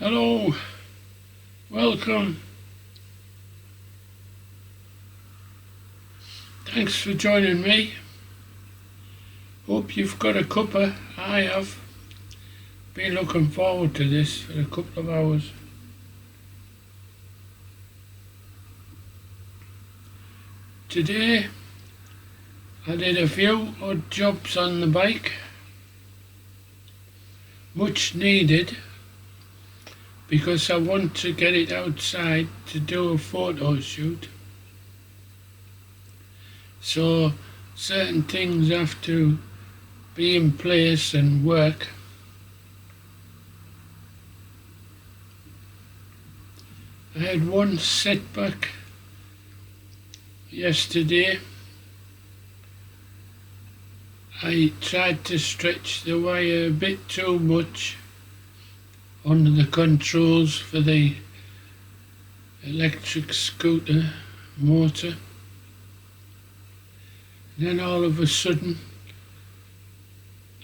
Hello, welcome. Thanks for joining me. Hope you've got a cuppa. I have. Been looking forward to this for a couple of hours. Today I did a few odd jobs on the bike. Much needed because I want to get it outside to do a photo shoot. So certain things have to be in place and work. I had one setback yesterday. I tried to stretch the wire a bit too much under the controls for the electric scooter motor. Then all of a sudden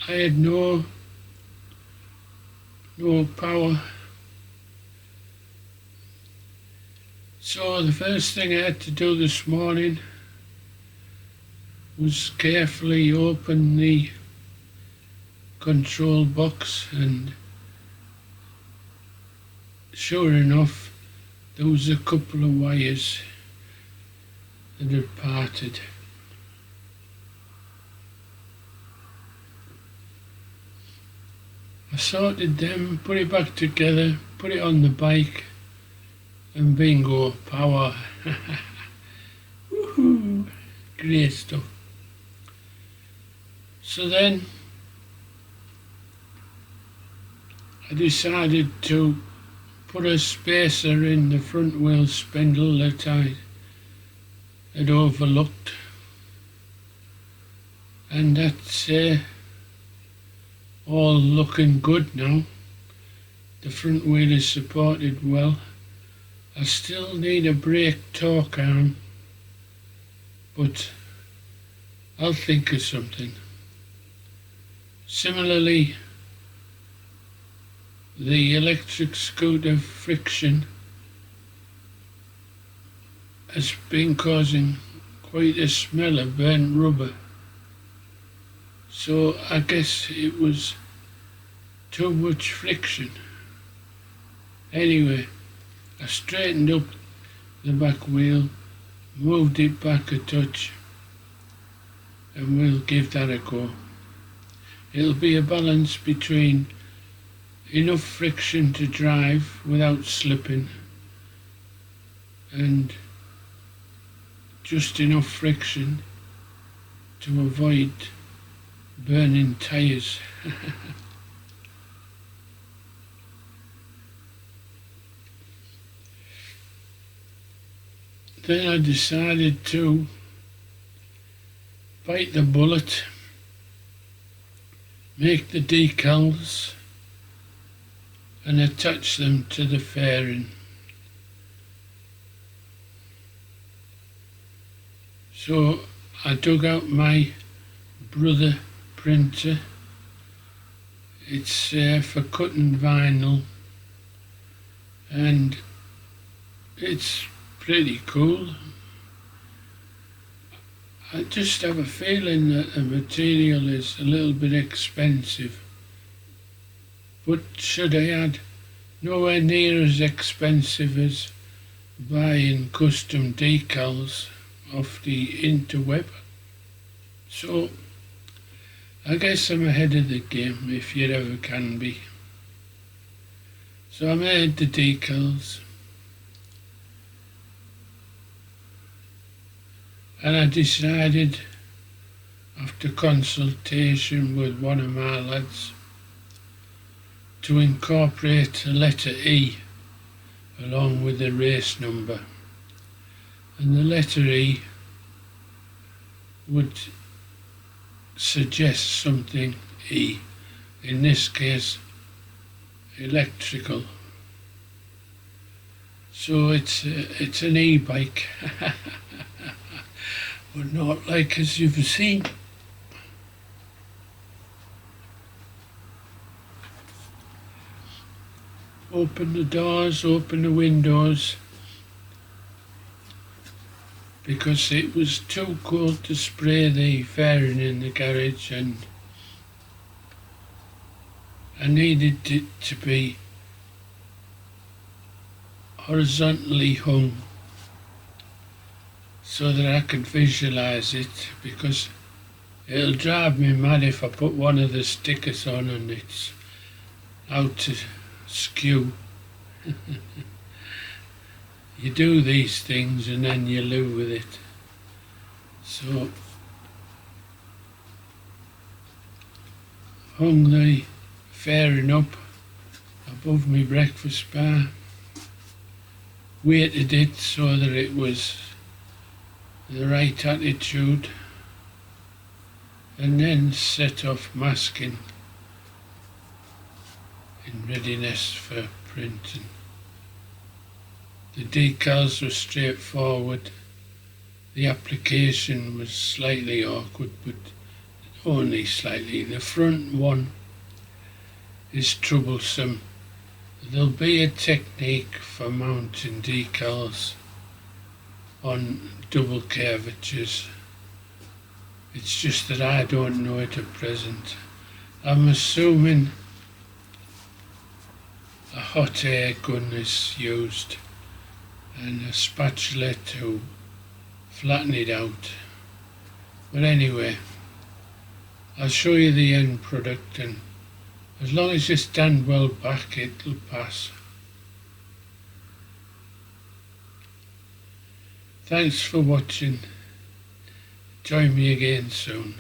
I had no power. So the first thing I had to do this morning was carefully open the control box, and sure enough there was a couple of wires that had parted. I sorted them, put it back together, put it on the bike, and bingo, power. Woohoo! Great stuff. So then I decided to put a spacer in the front wheel spindle that I had overlooked, and that's all looking good now. The front wheel is supported well. I still need a brake torque arm, but I'll think of something. Similarly, the electric scooter friction has been causing quite a smell of burnt rubber. So I guess it was too much friction. Anyway, I straightened up the back wheel, moved it back a touch, and we'll give that a go. It'll be a balance between enough friction to drive without slipping and just enough friction to avoid burning tyres. Then I decided to bite the bullet, make the decals and attach them to the fairing. So I dug out my Brother printer. It's for cutting vinyl, and it's pretty cool. I just have a feeling that the material is a little bit expensive, but should I add, nowhere near as expensive as buying custom decals off the interweb. So I guess I'm ahead of the game, if you ever can be. So I made the decals, and I decided, after consultation with one of my lads, to incorporate a letter E along with the race number. And the letter E would suggest something E, in this case electrical. So it's an e-bike, but not like as you've seen. open the doors, open the windows, because it was too cold to spray the fairing in the garage, and I needed it to be horizontally hung so that I could visualise it, because it'll drive me mad if I put one of the stickers on and it's out to skew. You do these things and then you live with it. So hung the fairing up above my breakfast bar, weighted it so that it was the right attitude, and then set off masking in readiness for printing. The decals were straightforward. The application was slightly awkward, but only slightly. The front one is troublesome. There'll be a technique for mounting decals on double curvatures. It's just that I don't know it at present. I'm assuming a hot air gun is used and a spatula to flatten it out. But anyway, I'll show you the end product, and as long as you stand well back, it'll pass. Thanks for watching. Join me again soon.